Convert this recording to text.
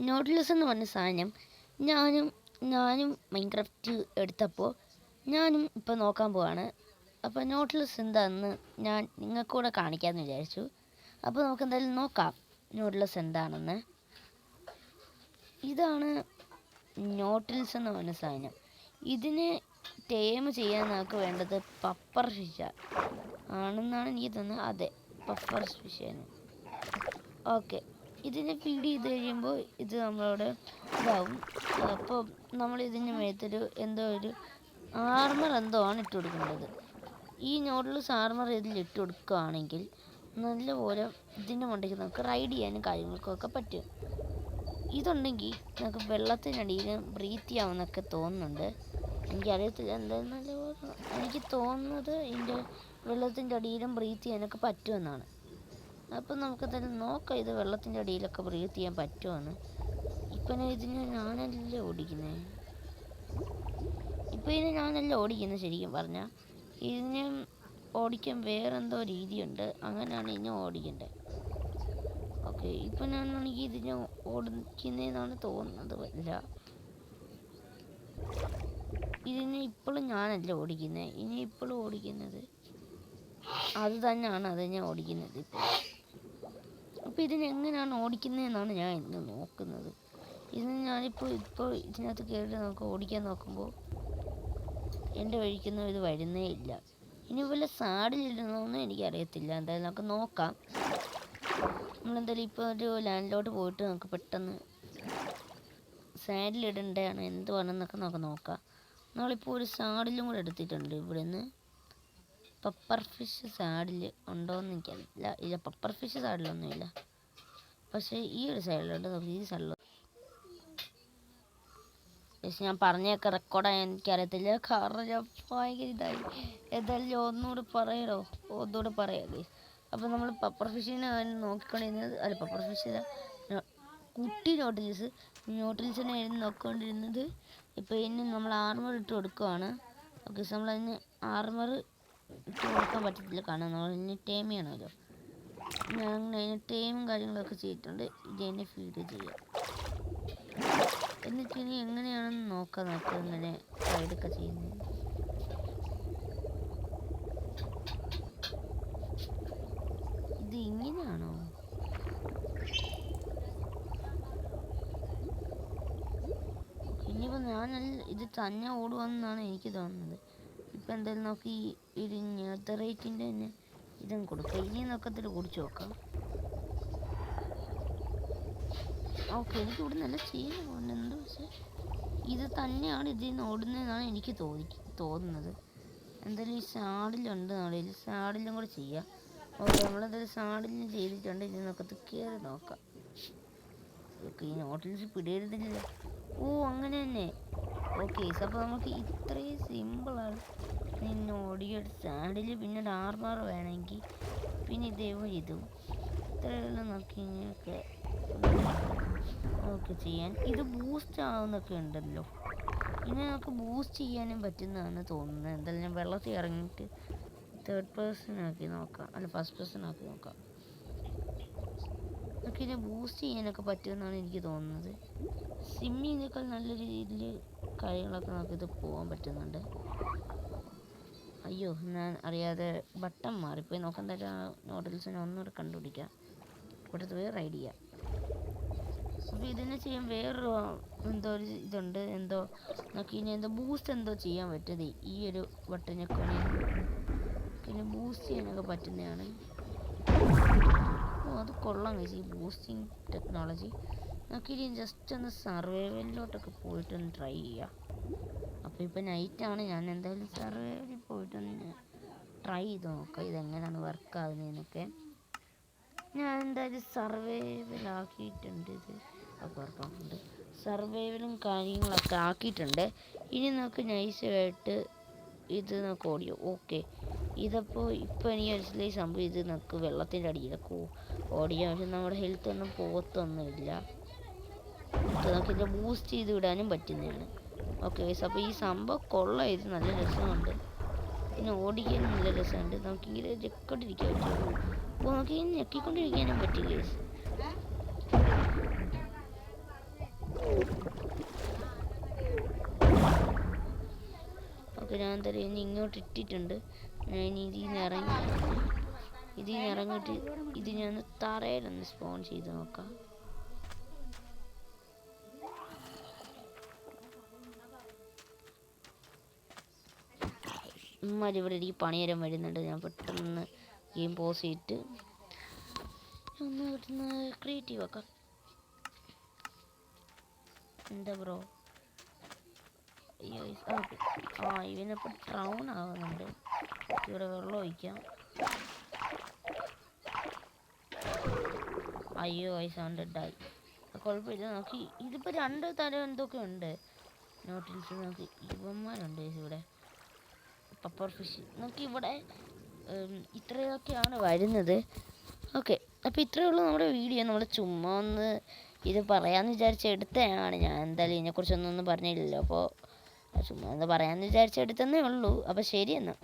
നോട്ട്ലെസ് എന്ന് പറഞ്ഞ സാധനം ഞാനും മൈൻക്രാഫ്റ്റ് എടുത്തപ്പോൾ ഞാനും ഇപ്പോൾ നോക്കാൻ പോവാണ്. അപ്പോൾ നോട്ട്ലെസ് എന്താണെന്ന് ഞാൻ നിങ്ങൾക്കൂടെ കാണിക്കാമെന്ന് വിചാരിച്ചു. അപ്പോൾ നമുക്ക് എന്തായാലും നോക്കാം നോട്ട്ലെസ് എന്താണെന്ന്. ഇതാണ് നോട്ട്ലെസ് എന്ന് പറഞ്ഞ സാധനം. ഇതിനെ ടേം ചെയ്യാൻ നമുക്ക് വേണ്ടത് പപ്പർ ഫിഷ് ആണെന്നാണ് എനിക്ക് തോന്നുന്നത്. അതെ, പപ്പർ ഫിഷാണ്. ഓക്കെ, ഇതിനെ ഫീഡ് ചെയ്ത് കഴിയുമ്പോൾ ഇത് നമ്മളോട് ഇതാവും. അപ്പോൾ നമ്മൾ ഇതിന് മേത്തൊരു ഒരു ആർമർ ആണ് ഇട്ട് കൊടുക്കേണ്ടത്. ഈ നോട്ട്ലെസ് ആർമർ ഇതിൽ ഇട്ട് കൊടുക്കുകയാണെങ്കിൽ നല്ലപോലെ ഇതിൻ്റെ മണ്ടയ്ക്ക് നമുക്ക് റൈഡ് ചെയ്യാനും കാര്യങ്ങൾക്കൊക്കെ പറ്റും. ഇതുണ്ടെങ്കിൽ നമുക്ക് വെള്ളത്തിനടിയിൽ ബ്രീത്ത് ചെയ്യാമെന്നൊക്കെ തോന്നുന്നുണ്ട്. എനിക്കറിയത്തില്ല, എന്തായാലും നല്ലപോലെ എനിക്ക് തോന്നുന്നത് ഇതിൻ്റെ വെള്ളത്തിൻ്റെ അടിയിലും ബ്രീത്ത് ചെയ്യാനൊക്കെ പറ്റുമെന്നാണ്. അപ്പം നമുക്കതെല്ലാം നോക്കാം, ഇത് വെള്ളത്തിൻ്റെ അടിയിലൊക്കെ ബ്രീത്ത് ചെയ്യാൻ പറ്റുമെന്ന്. ഇപ്പം ഞാനല്ലേ ഓടിക്കുന്നത് ശരിക്കും പറഞ്ഞാൽ. ഇതിനെ ഓടിക്കാൻ വേറെന്തോ രീതിയുണ്ട്, അങ്ങനെയാണ് ഇതിനെ ഓടിക്കേണ്ടത്. ഓക്കെ, ഇപ്പം ഞാനാണെങ്കിൽ ഇതിനെ ഓടിക്കുന്നതെന്നാണ് തോന്നുന്നത്. അല്ല, ഇതിനെ ഇപ്പോഴും ഞാനല്ല ഓടിക്കുന്നത്. ഇനി ഇപ്പോഴും ഓടിക്കുന്നത് അത് തന്നെയാണ്, അതിനെ ഓടിക്കുന്നത് ഇപ്പോൾ. അപ്പോൾ ഇതിനെങ്ങനെയാണ് ഓടിക്കുന്നതെന്നാണ് ഞാൻ ഇന്ന് നോക്കുന്നത്. ഞാനിപ്പോൾ ഇതിനകത്ത് കയറി നമുക്ക് ഓടിക്കാൻ നോക്കുമ്പോൾ എൻ്റെ വഴിക്കൊന്നും ഇത് വരുന്നേ ഇല്ല. ഇനി വല്ല സാഡിലിടണമെന്നും എനിക്കറിയത്തില്ല. എന്തായാലും നമുക്ക് നോക്കാം. നമ്മളെന്തായാലും ഇപ്പോൾ ഒരു ലാൻഡിലോട്ട് പോയിട്ട് നമുക്ക് പെട്ടെന്ന് സാഡിലിടേണ്ടതാണ് എന്തുവാണെന്നൊക്കെ നമുക്ക് നോക്കാം. നമ്മളിപ്പോൾ ഒരു സാഡിലും കൂടെ എടുത്തിട്ടുണ്ട്. ഇവിടെ നിന്ന് പപ്പർ ഫിഷ് സാഡിൽ ഉണ്ടോയെന്ന് എനിക്കറിയില്ല. ഇല്ല, പപ്പർ ഫിഷ് സാഡിലൊന്നുമില്ല. പക്ഷേ ഈ ഒരു സൈഡിലുണ്ട്. ഈ സൈഡിൽ പക്ഷെ ഞാൻ പറഞ്ഞൊക്കെ റെക്കോർഡായി എനിക്കറിയത്തില്ല, കാരണം ഞാൻ ഭയങ്കര ഇതായി. എന്തായാലും ഒന്നുകൂടെ പറയാം. അപ്പോൾ നമ്മൾ പപ്പർ ഫിഷിനെ നോക്കിക്കൊണ്ടിരുന്നത്, അല്ല പപ്പർ ഫിഷില്ല, കുട്ടി നോട്ടിൽസിനെ നോക്കിക്കൊണ്ടിരുന്നത്. ഇപ്പോൾ ഇനി നമ്മൾ ആർമർ ഇട്ട് കൊടുക്കുവാണ്. ഓക്കെ, നമ്മളതിന് ആർമർ ഇട്ട് കൊടുക്കാൻ പറ്റത്തില്ല, കാരണം നമ്മൾ ടേം ചെയ്യണമല്ലോ. ഞാൻ അതിന് ടേമും കാര്യങ്ങളൊക്കെ ചെയ്തിട്ടുണ്ട്. ഇതിനെ ഫീഡ് ചെയ്യാം. എന്നിട്ട് ഇനി എങ്ങനെയാണെന്ന് നോക്കാം. ഇങ്ങനെ റൈഡൊക്കെ ചെയ്യുന്നത്. ഇത് ഇങ്ങനെയാണോ? ഇനിയിപ്പോൾ ഇത് തന്നെ ഓടുവെന്നാണ് എനിക്ക് തോന്നുന്നത്. ഇപ്പം എന്തായാലും നമുക്ക് ഈ നെതറൈറ്റിൻ്റെ തന്നെ ഇതും കൊടുക്കാം. ഇനി നോക്കത്തിൽ കുടിച്ച് നോക്കാം. ഓക്കെ, എനിക്ക് ഇവിടെ നല്ല ചെയ്യാൻ പോകുന്നുണ്ട്. പക്ഷേ ഇത് തന്നെയാണ് ഇതിൽ നിന്ന് ഓടുന്നതെന്നാണ് എനിക്ക് തോന്നുന്നത്. എന്തായാലും ഈ സാഡിലുണ്ട്, നാളിൽ സാഡിലും കൂടെ ചെയ്യാം. ഓക്കെ, നമ്മളെന്തായാലും സാഡിലും ചെയ്തിട്ടുണ്ട്. ഇനി നമുക്കത് കയറി നോക്കാം. ഓക്കെ, ഈ നോട്ടിൽസ് പിടിയരുതില്ല. ഓ, അങ്ങനെ തന്നെ. ഓക്കെ, അപ്പോൾ നമുക്ക് ഇത്രയും സിമ്പിളാണ്. ഓടിയ സാഡിൽ പിന്നെ ഒരു ആർമർ വേണമെങ്കിൽ പിന്നെ ഇതും ഇത്രയെല്ലാം നോക്കി ഇങ്ങനെയൊക്കെ ഓക്കെ ചെയ്യാൻ. ഇത് ബൂസ്റ്റ് ആവുന്നൊക്കെ ഉണ്ടല്ലോ. ഇനി നമുക്ക് ബൂസ്റ്റ് ചെയ്യാനും പറ്റുന്നതാണ് തോന്നുന്നത്. എന്തായാലും ഞാൻ വെള്ളത്തിൽ ഇറങ്ങിയിട്ട് തേർഡ് പേഴ്സൺ ആക്കി നോക്കാം, അല്ല ഫസ്റ്റ് പേഴ്സൺ ആക്കി നോക്കാം. നമുക്ക് ഇതിനെ ബൂസ്റ്റ് ചെയ്യാനൊക്കെ പറ്റുമെന്നാണ് എനിക്ക് തോന്നുന്നത്. സ്വിമ്മിങ്ങിനേക്കാൾ നല്ല രീതിയിൽ കാര്യങ്ങളൊക്കെ നമുക്കിത് പോകാൻ പറ്റുന്നുണ്ട്. അയ്യോ, ഞാൻ അറിയാതെ ബട്ടൺ മാറിപ്പോയി. നോക്കാൻ തരാം. നോട്ടിൽസിനെ ഒന്നുകൂടെ കണ്ടുപിടിക്കാം, ഇവിടുത്തെ വേറെ ഐഡിയ. അപ്പോൾ ഇതിനെ ചെയ്യാൻ വേറൊരു ഇതുണ്ട്. നമുക്ക് ഇനി ബൂസ്റ്റ് ചെയ്യാൻ പറ്റുന്നത് ഈ ഒരു ബട്ടനൊക്കെ പിന്നെ ബൂസ്റ്റ് ചെയ്യാനൊക്കെ പറ്റുന്നതാണ്. അത് കൊള്ളാം ഈ ബൂസ്റ്റിംഗ് ടെക്നോളജി. നമുക്കിനി ജസ്റ്റ് ഒന്ന് സർവൈവലിലോട്ടൊക്കെ പോയിട്ടൊന്ന് ട്രൈ ചെയ്യാം. അപ്പോൾ ഇപ്പോൾ നൈറ്റാണ്. ഞാൻ എന്തായാലും സർവൈവലിൽ പോയിട്ടൊന്ന് ട്രൈ ചെയ്ത് നോക്കാം ഇതെങ്ങനെയാണ് വർക്ക് ആകുന്നതെന്നൊക്കെ. ഞാൻ എന്തായാലും സർവൈവലാക്കിയിട്ടുണ്ട്. ഇത് വർക്കാക്കുന്നുണ്ട്. സർവൈവലും കാര്യങ്ങളൊക്കെ ആക്കിയിട്ടുണ്ട്. ഇനി നമുക്ക് നൈസായിട്ട് ഇത് നമുക്ക് ഓടിയോ. ഓക്കെ, ഇപ്പം എനിക്ക് മനസ്സിലായി സംഭവം. ഇത് നമുക്ക് വെള്ളത്തിൻ്റെ അടിയിലൊക്കെ ഓടിയാൽ പക്ഷെ നമ്മുടെ ഹെൽത്ത് ഒന്നും പോകത്തൊന്നുമില്ല. നമുക്കിത് ബൂസ്റ്റ് ചെയ്ത് വിടാനും പറ്റുന്നതാണ്. ഓക്കെ, അപ്പോൾ ഈ സംഭവം കൊള്ളാം. ഇത് നല്ല രസമുണ്ട്, പിന്നെ ഓടിക്കാൻ നല്ല രസമുണ്ട്. നമുക്കിങ്ങനെ ഞെക്കൊണ്ടിരിക്കാൻ പറ്റും. അപ്പോൾ നമുക്കിങ്ങനെ ഞെക്കിക്കൊണ്ടിരിക്കാനും പറ്റും ഗൈസ്. ഓക്കെ, ഞാൻ എന്തായാലും ഇനി ഇങ്ങോട്ട് ഇട്ടിട്ടുണ്ട്. ഞാൻ ഇനി ഇതിൽ നിന്ന് ഇറങ്ങിയിട്ട് ഇത് ഞാൻ തറയിലൊന്ന് സ്പോൺ ചെയ്ത് നോക്കാം. ഇമ്മാരി ഇവിടെ ഈ പണിയേരം വരുന്നുണ്ട്. ഞാൻ പെട്ടെന്ന് ഗെയിം പോസ് ചെയ്തിട്ട് ഒന്ന് ഇവിടുന്ന് ക്രിയേറ്റീവ് ആക്കാം. എന്താ ബ്രോ? ഇവനിപ്പോൾ ഡ്രൗൺ ആവുന്നുണ്ട്. ഇവിടെ വെള്ളം ഒഴിക്കാം. അയ്യോ ഗൈസ്, അവൻ ഡെഡായി. കുഴപ്പമില്ല, നോക്കി ഇതിപ്പോൾ 2 തരം എന്തൊക്കെ ഉണ്ട് നോട്ടിൽസ്. നോക്കി ഇവന്മാരുണ്ട് ഇവിടെ, പപ്പർ ഫിഷ്. നോക്കി ഇവിടെ ഇത്രയൊക്കെയാണ് വരുന്നത്. ഓക്കെ, അപ്പോൾ ഇത്രയേ ഉള്ളൂ നമ്മുടെ വീഡിയോ. നമ്മൾ ചുമ്മാ ഒന്ന് ഇത് പറയാമെന്ന് വിചാരിച്ച് എടുത്തതാണ്. ഞാൻ എന്തായാലും ഇതിനെക്കുറിച്ചൊന്നും പറഞ്ഞില്ലല്ലോ, അപ്പോൾ ചുമ്മാ ഒന്ന് പറയാമെന്ന് വിചാരിച്ചെടുത്തന്നേ ഉള്ളൂ. അപ്പോൾ ശരി എന്നാൽ.